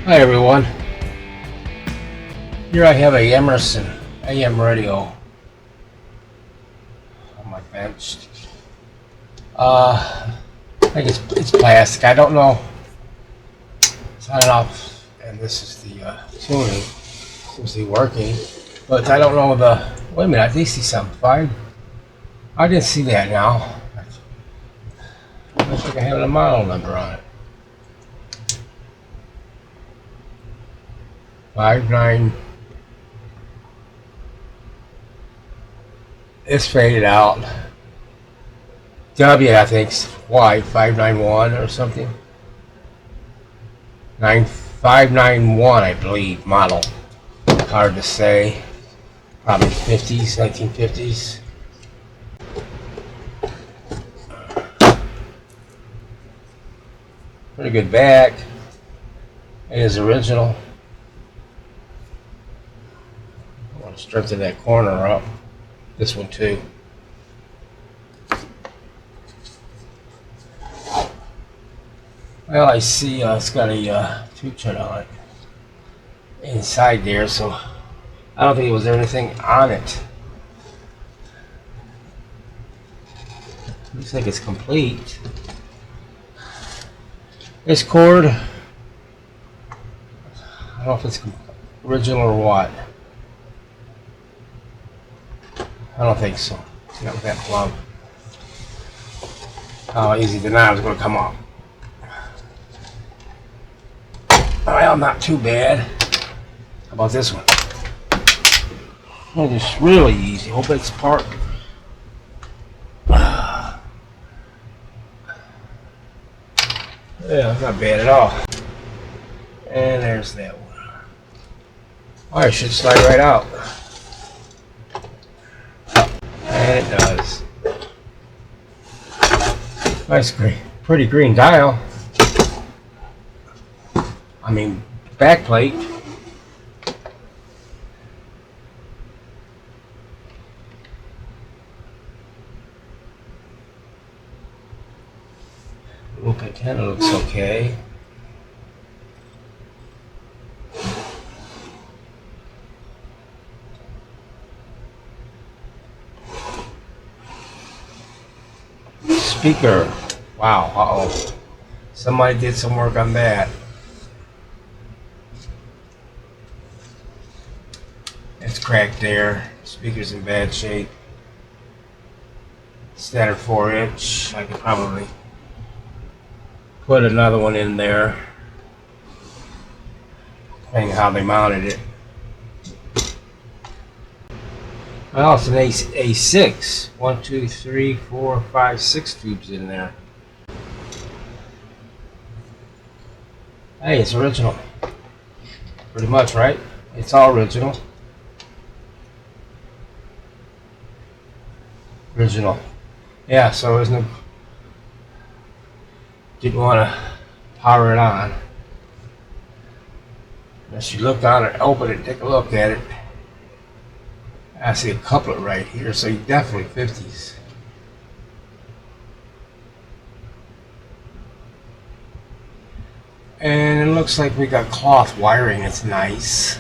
Hi everyone. Here I have a Emerson AM radio on my bench. I think it's plastic. I don't know. It's on and off, and this is the tuning. Seems to be working, but I don't know the. Wait a minute. I did see something. I didn't see that now. I looks like I have a model number on it. 59. It's faded out. W, I think, Y 591 or something. 9591, I believe, model. Hard to say. Probably 50s, 1950s. Pretty good back. It is original. I want to strengthen that corner up. This one too. Well, I see it's got a tube chart on it inside there, so I don't think it was anything on it. Looks like it's complete. This cord, I don't know if it's original or what. I don't think so. See that plug. How easy the knob's going to come off. Well, not too bad. How about this one? Well, it's really easy. Hope it's part. Yeah, it's not bad at all. And there's that one. Alright, it should slide right out. And it does. Nice green, pretty green dial. I mean, backplate. Look, antenna looks okay. Speaker. Wow, uh-oh. Somebody did some work on that. It's cracked there. Speaker's in bad shape. Standard 4-inch. I could probably put another one in there. Depending on how they mounted it. Well, it's an A6. 1, 2, 3, 4, 5, 6 tubes in there. Hey, it's original. Pretty much, right? It's all original. Original. Yeah, so didn't want to power it on. Unless you look on it, open it, take a look at it. I see a couplet right here, so you definitely 50s. And it looks like we got cloth wiring. It's nice.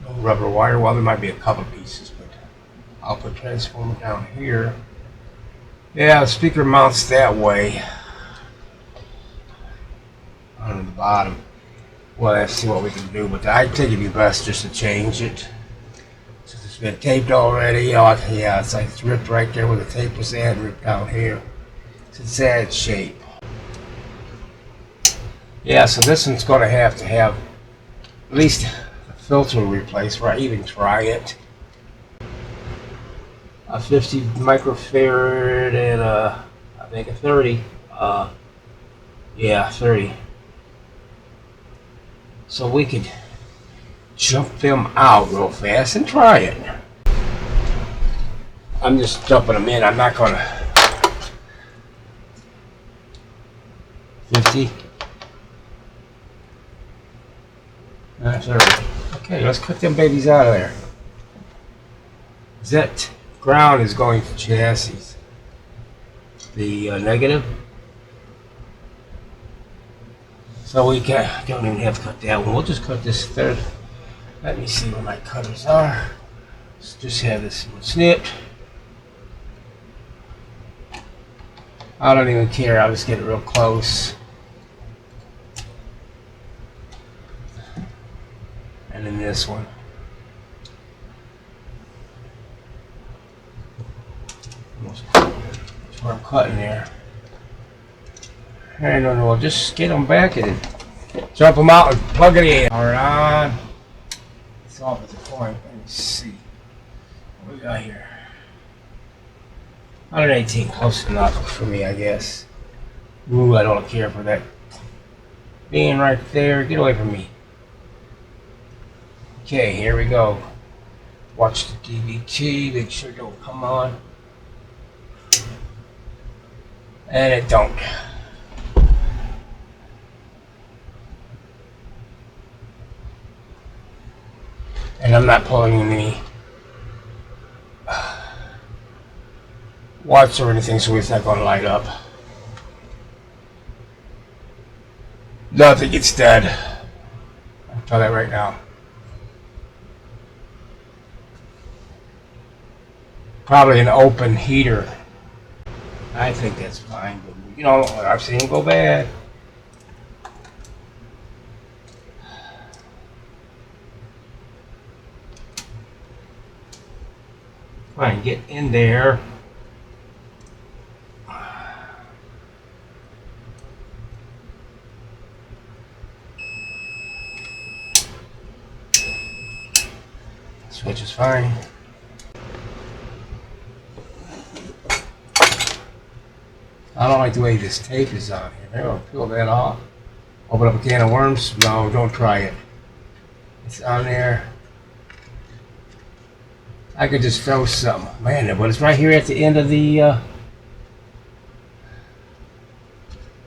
No rubber wire. Well, there might be a couple pieces, but I'll put transformer down here. Yeah, the speaker mounts that way on the bottom. Well, let's see what we can do, but I think it'd be best just to change it. Since it's been taped already. Oh, yeah, it's like it's ripped right there where the tape was at, ripped down here. It's in sad shape. Yeah, so this one's going to have at least a filter replaced, or I even try it. A 50 microfarad and I think a 30. Yeah, 30. So we could jump them out real fast and try it. I'm just jumping them in. I'm not going to. 50. 30. Okay, let's cut them babies out of there. That ground is going to chassis. The negative. So we don't even have to cut that one. We'll just cut this third. Let me see where my cutters are. Let's just have this one snipped. I don't even care. I'll just get it real close. And then this one. That's where I'm cutting there. I don't know. Just get them back and jump them out and plug it in. All right. It's off at the point. Let me see. What we got here? 118, close enough for me, I guess. Ooh, I don't care for that being right there. Get away from me. Okay, here we go. Watch the DVT. Make sure it don't come on. And it don't. And I'm not pulling any watts or anything, so it's not going to light up. Nothing gets dead. I'll tell that right now. Probably an open heater. I think that's fine, but you know, I've seen them go bad. Fine, get in there. Switch is fine. I don't like the way this tape is on here. Maybe I'll peel that off. Open up a can of worms? No, don't try it. It's on there. I could just throw some. Man, but it's right here at the end of the,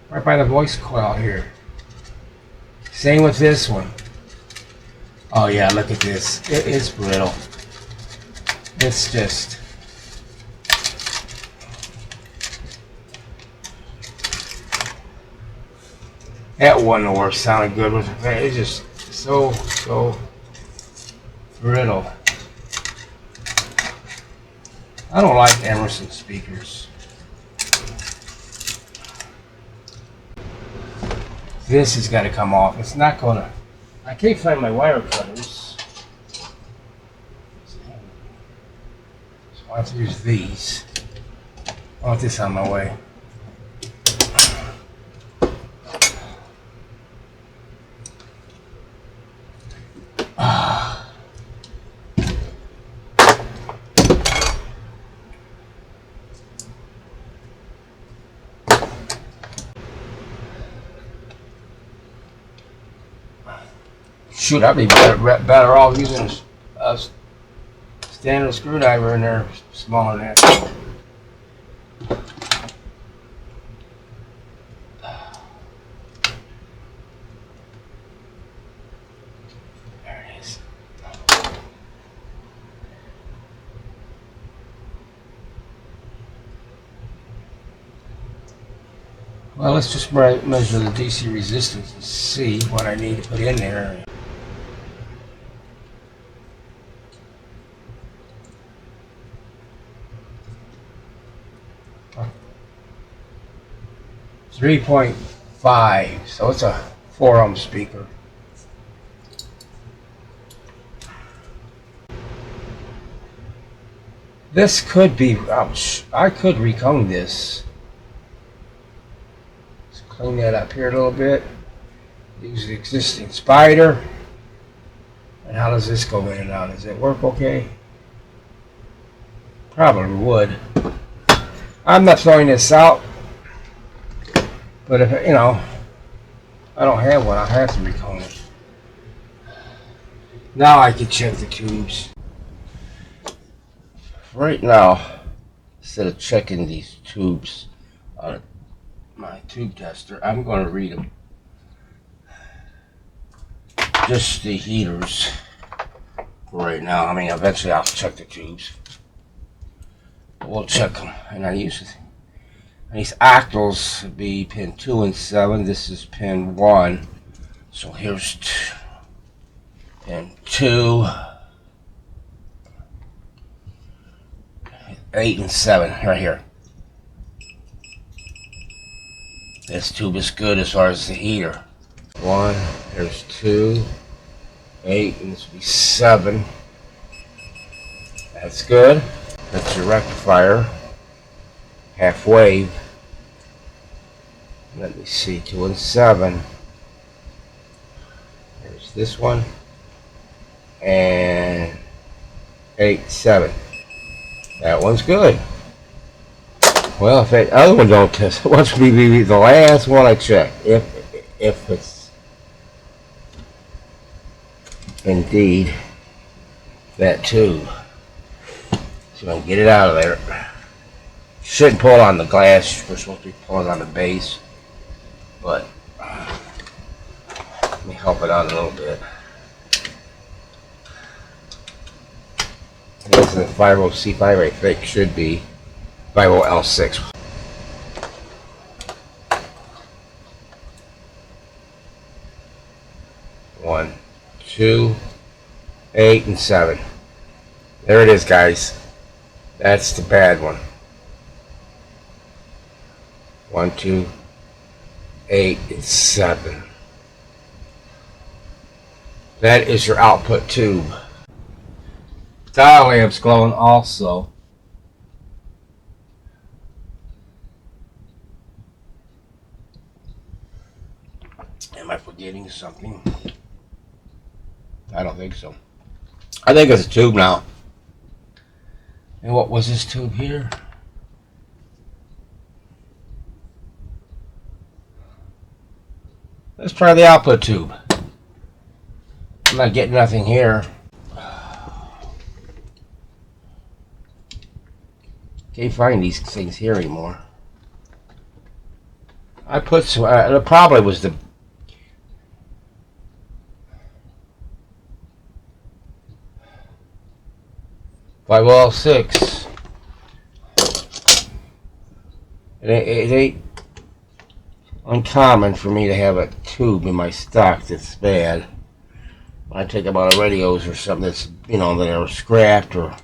right by the voice coil here. Same with this one. Oh yeah, look at this. It is brittle. It's just... That wasn't the worst. Sounded good. It's just so brittle. I don't like Emerson speakers. This has got to come off. It's not gonna... I can't find my wire cutters. So I have to use these. I want this on my way. Shoot, I'd be better off using a standard screwdriver in there, smaller than that. There it is. Well, let's just measure the DC resistance and see what I need to put in there. 3.5, so it's a 4-ohm speaker. This could be, ouch, I could recone this. Let's clean that up here a little bit. Use the existing spider. And how does this go in and out? Does it work okay? Probably would. I'm not throwing this out. But if, you know, I don't have one, I'll have to recone it. Now I can check the tubes. Right now, instead of checking these tubes on my tube tester, I'm going to read them. Just the heaters right now. I mean, eventually I'll check the tubes. We'll check them, and These octals would be pin 2 and 7. This is pin 1. So here's pin 2, 8 and 7 right here. This tube is good as far as the heater. 1, there's 2, 8, and this will be 7. That's good. That's your rectifier. Half wave. Let me see, 2 and 7. There's this one. And 8, 7. That one's good. Well, if that other one don't test, it wants to be the last one I check. If it's indeed that tube. So I can get it out of there. Shouldn't pull on the glass. We're supposed to be pulling on the base. But let me help it out a little bit. And this is the 50C5, I think, should be 50L6. 1, 2, 8, and 7. There it is, guys. That's the bad one. 1, 2, 8, and 7. That is your output tube. Dial lamp's glowing also. Am I forgetting something? I don't think so. I think it's a tube now. And what was this tube here? Let's try the output tube. I'm not getting nothing here. Can't find these things here anymore. I put some, it probably was the L6. It ain't uncommon for me to have a tube in my stock that's bad. I take them out of radios or something that's, you know, that are scrapped, or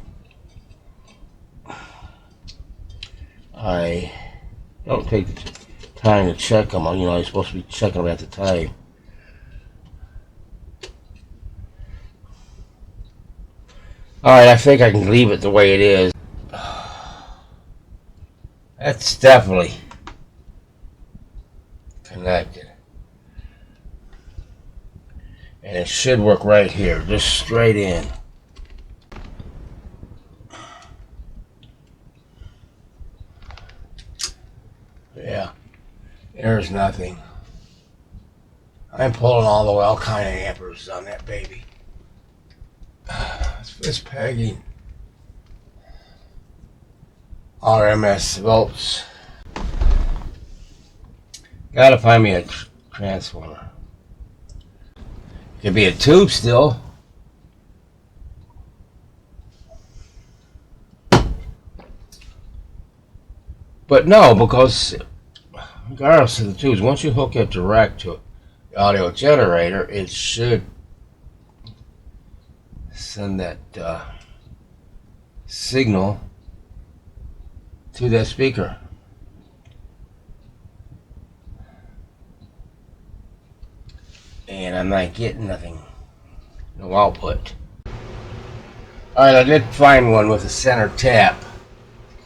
I don't take the time to check them. You know, I'm supposed to be checking them at the time. Alright, I think I can leave it the way it is. That's definitely connected. And it should work right here, just straight in. Yeah, there's nothing. I'm pulling all kind of amperes on that baby. It's pegging. RMS volts. Gotta find me a transformer. Could be a tube still. But no, because regardless of the tubes, once you hook it direct to the audio generator, it should send that signal to that speaker. And I'm not getting nothing. No output. Alright, I did find one with a center tap.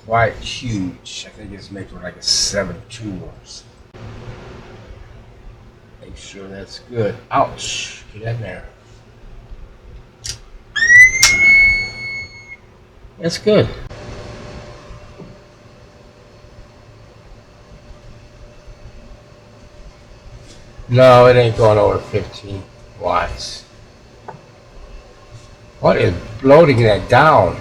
Quite huge. I think it's made for like a 7.2 or something. Make sure that's good. Ouch! Get in there. That's good. No, it ain't going over 15 watts. What is bloating that down?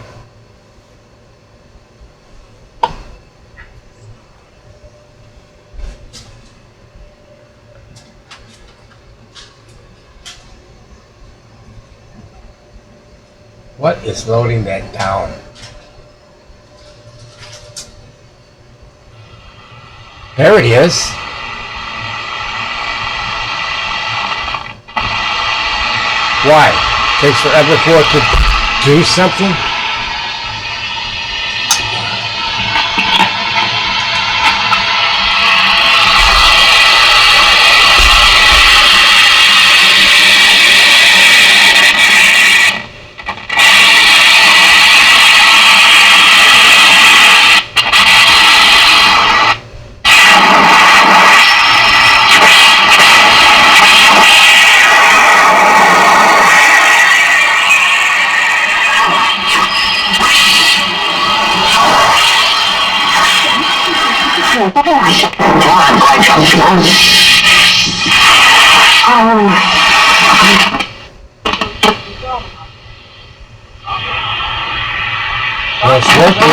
What is loading that down? There it is. Why? Takes forever for it to do something? Well, it's working.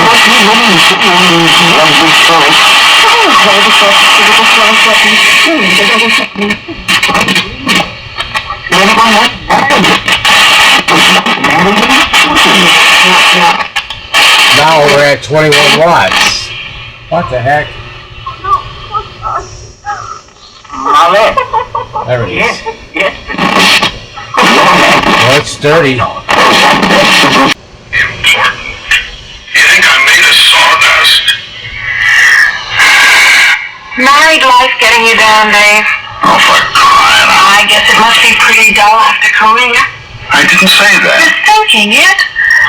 Now we're at 21 watts. What the heck? There it is. Well, it's dirty. Married life getting you down, Dave? Oh, for crying out. I guess it must be pretty dull after career. I didn't say that. Just thinking it.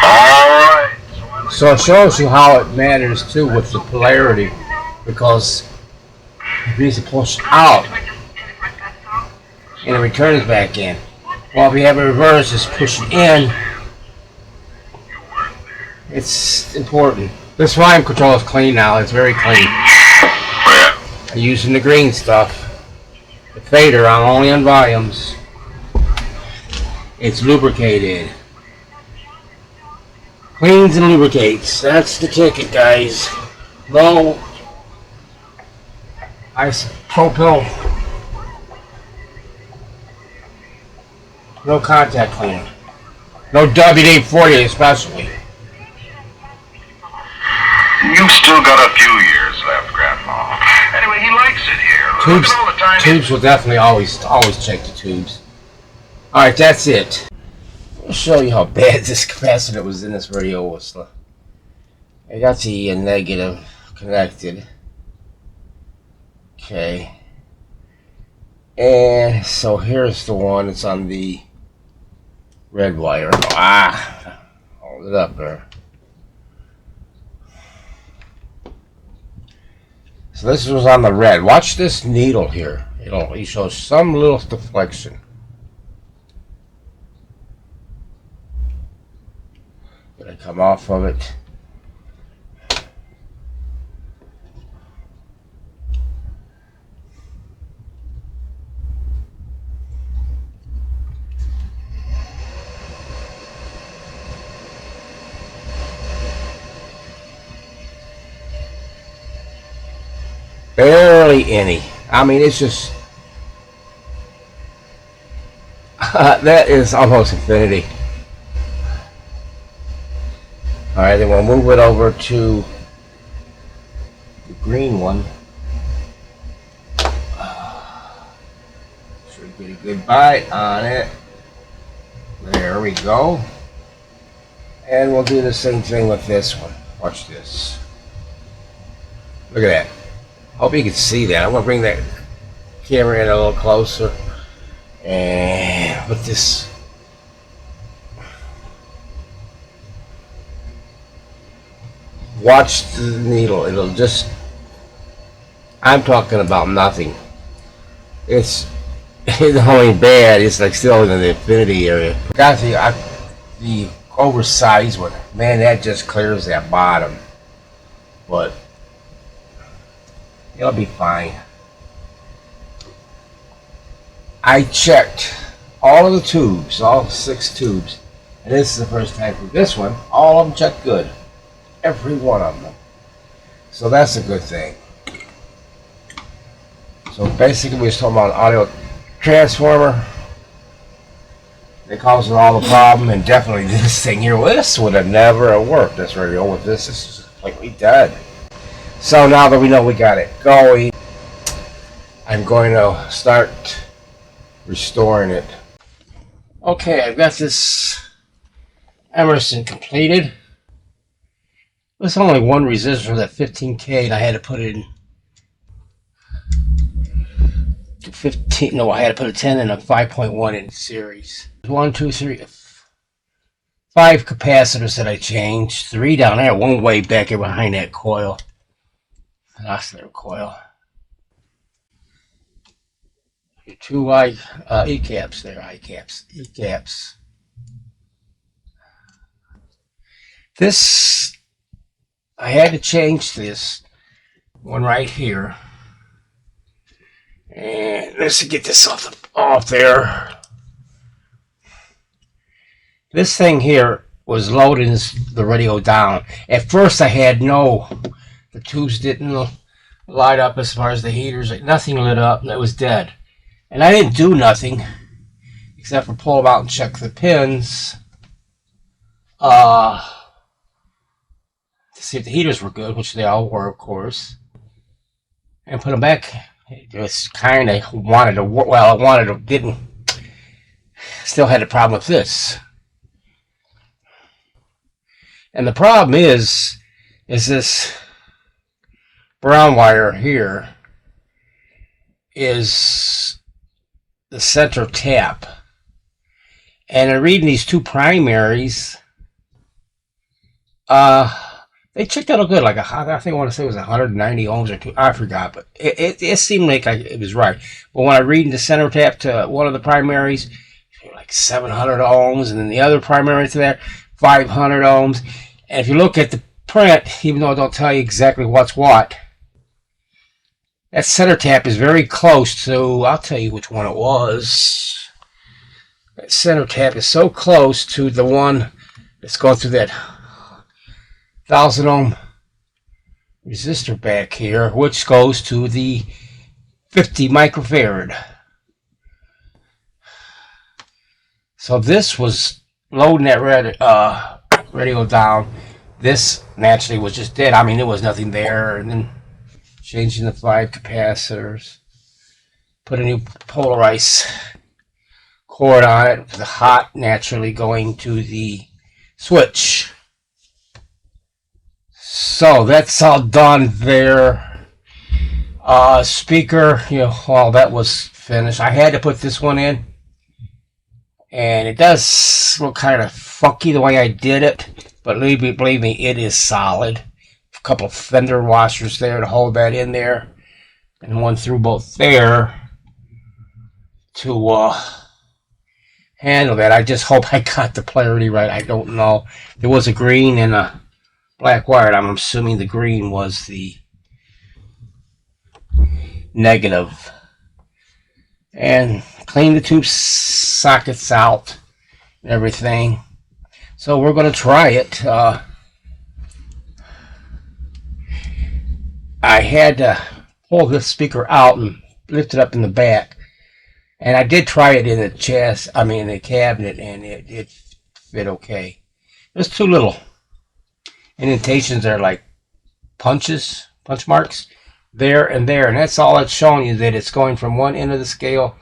Alright. So it shows you how it matters too with the polarity, because it needs to push out and it returns back in. Well, if you have a reverse, it's pushing in. It's important. This volume control is clean now. It's very clean. I'm using the green stuff. The fader only on volumes. It's lubricated. Cleans and lubricates. That's the ticket, guys. No isopropyl. No contact cleaner. No WD-40 especially. You've still got a few years left, Grandma. Anyway, he likes it here. Tubes, Look at all the time tubes will definitely always check the tubes. Alright, that's it. I'll show you how bad this capacitor was in this radio was. I got the negative connected. Okay. And so here's the one that's on the red wire. Hold it up there. So this was on the red. Watch this needle here. It shows some little deflection. Gonna come off of it. Barely any. I mean, it's just that is almost infinity. All right, then we'll move it over to the green one. Should get a good bite on it. There we go. And we'll do the same thing with this one. Watch this. Look at that. Hope you can see that. I'm going to bring that camera in a little closer. And with this. Watch the needle. It'll just. I'm talking about nothing. It's only bad. It's like still in the infinity area. Got the oversized one. Man, that just clears that bottom. But it'll be fine. I checked all of the tubes, all 6 tubes, and this is the first time for this one. All of them checked good. Every one of them. So that's a good thing. So basically we're talking about an audio transformer that causes all the problem, and definitely this thing here. Well, this would have never worked, this radio with this. This is completely dead. So now that we know we got it going, I'm going to start restoring it. Okay, I've got this Emerson completed. There's only one resistor, that 15K, and I had to put it in 15. No, I had to put a 10 and a 5.1 in series. 1, 2, 3, 5 capacitors that I changed. 3 down there, one way back here behind that coil. An oscillator coil. 2 E-caps there, E-caps. This, I had to change this one right here. And let's get this off there. This thing here was loading the radio down. At first I had the tubes didn't light up as far as the heaters. Nothing lit up, and it was dead. And I didn't do nothing except for pull them out and check the pins to see if the heaters were good, which they all were, of course, and put them back. It was kind of wanted to work. Well, I wanted to, didn't. Still had a problem with this. And the problem is this brown wire here is the center tap. And in reading these 2 primaries, they checked out good. Like I think I want to say it was 190 ohms or 2. I forgot, but it seemed like it was right. But when I read the center tap to one of the primaries, like 700 ohms, and then the other primary to that 500 ohms. And if you look at the print, even though it don't tell you exactly what's what, that center tap is very close to. I'll tell you which one it was. That center tap is so close to the one that's going through that 1000 ohm resistor back here, which goes to the 50 microfarad. So this was loading that radio down. This naturally was just dead. I mean, there was nothing there. And then changing the 5 capacitors, put a new polarized cord on it, the hot naturally going to the switch. So that's all done there. Speaker, all that was finished. I had to put this one in, and it does look kind of funky the way I did it, but believe me, it is solid. A couple of fender washers there to hold that in there, and one through both there to handle that. I just hope I got the polarity right. I don't know. There was a green and a black wire. I'm assuming the green was the negative. And clean the tube sockets out and everything. So we're going to try it. I had to pull this speaker out and lift it up in the back. And I did try it in the the cabinet, and it fit okay. There's 2 little indentations there, like punch marks there, and that's all it's showing you, that it's going from one end of the scale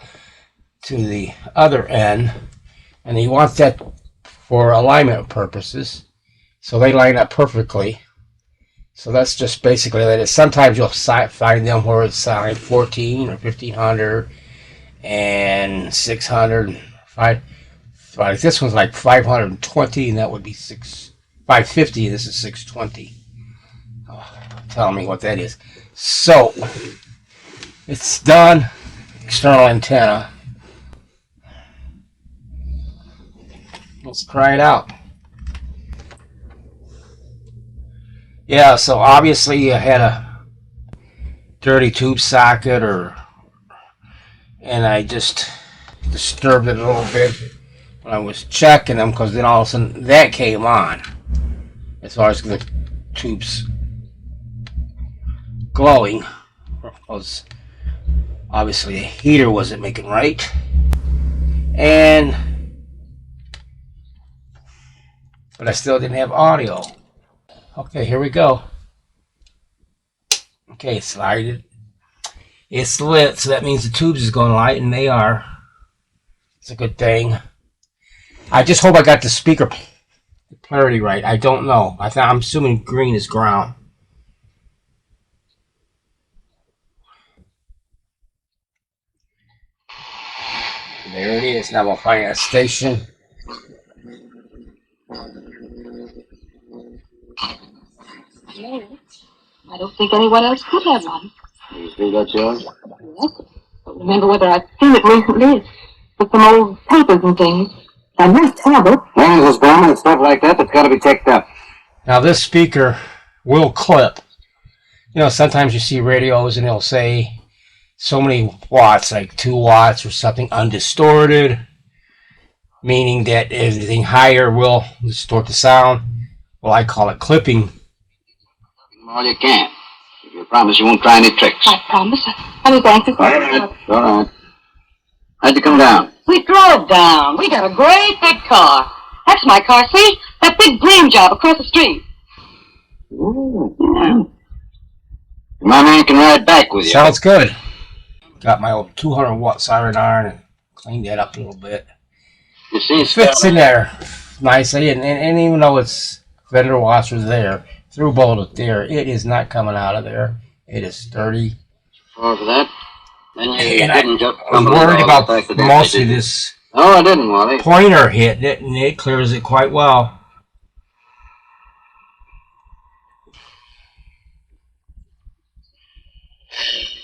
to the other end, and you want that for alignment purposes, so they line up perfectly. So that's just basically that. Sometimes you'll find them where it's signed 14 or 1500 and 600, 5. Like this one's like 520, and that would be 550. This is 620. Tell me what that is. So it's done. External antenna. Let's try it out. Yeah, so obviously I had a dirty tube socket, and I just disturbed it a little bit when I was checking them, because then all of a sudden that came on as far as the tubes glowing, because obviously the heater wasn't making right. But I still didn't have audio. Okay, here we go. Okay, slide it. It's lit, so that means the tubes is going light, and they are. It's a good thing. I just hope I got the speaker clarity right. I don't know. I'm assuming green is ground. There it is. Now we'll find a station. I don't think anyone else could have one. You still got yours? Yes. Don't remember whether I've seen it recently. With some old papers and things. I must have it. Angels bomb and stuff like that, that's got to be checked up. Now this speaker will clip. You know, sometimes you see radios and they'll say so many watts, like 2 watts or something, undistorted, meaning that anything higher will distort the sound. Well, I call it clipping. All you can. If you promise you won't try any tricks. I promise. I was anxious. All right. How'd you come down? We drove down. We got a great big car. That's my car, see? That big dream job across the street. Ooh, yeah. My man can ride back with you. Sounds good. Got my old 200-watt siren iron and cleaned that up a little bit. You see, It fits in there nicely, and even though it's fender washers there, through bolted there, it is not coming out of there. It is sturdy. For that, then you And didn't just I was worried about mostly this No, I didn't, Wally. pointer hit, and it clears it quite well.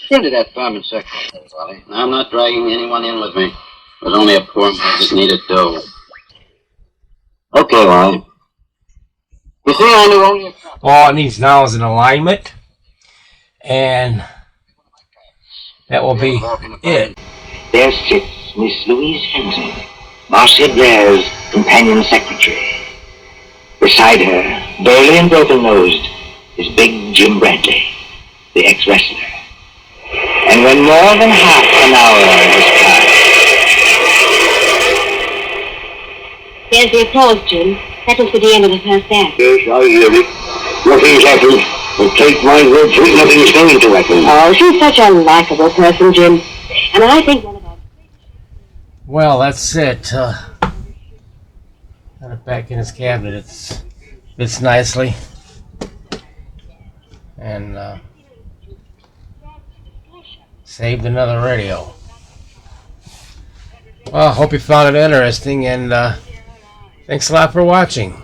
Into that farming sector, Wally. Now, I'm not dragging anyone in with me. It was only a poor man that needed dough. Okay, Wally. You see, I knew only a couple. All it needs now is an alignment, and that will be it. There sits Miss Louise Henson, Marcia Blair's companion secretary. Beside her, burly and broken-nosed, is Big Jim Bradley, the ex-wrestler. And when more than half an hour has passed... There's the applause, Jim. That was the end of the first act. Yes, I hear it. Nothing's happened. But take my word for it, nothing's going to happen. Oh, she's such a likable person, Jim. And I think one of our... Well, that's it. Got it back in his cabinet. It fits nicely. And saved another radio. Well, hope you found it interesting, and thanks a lot for watching.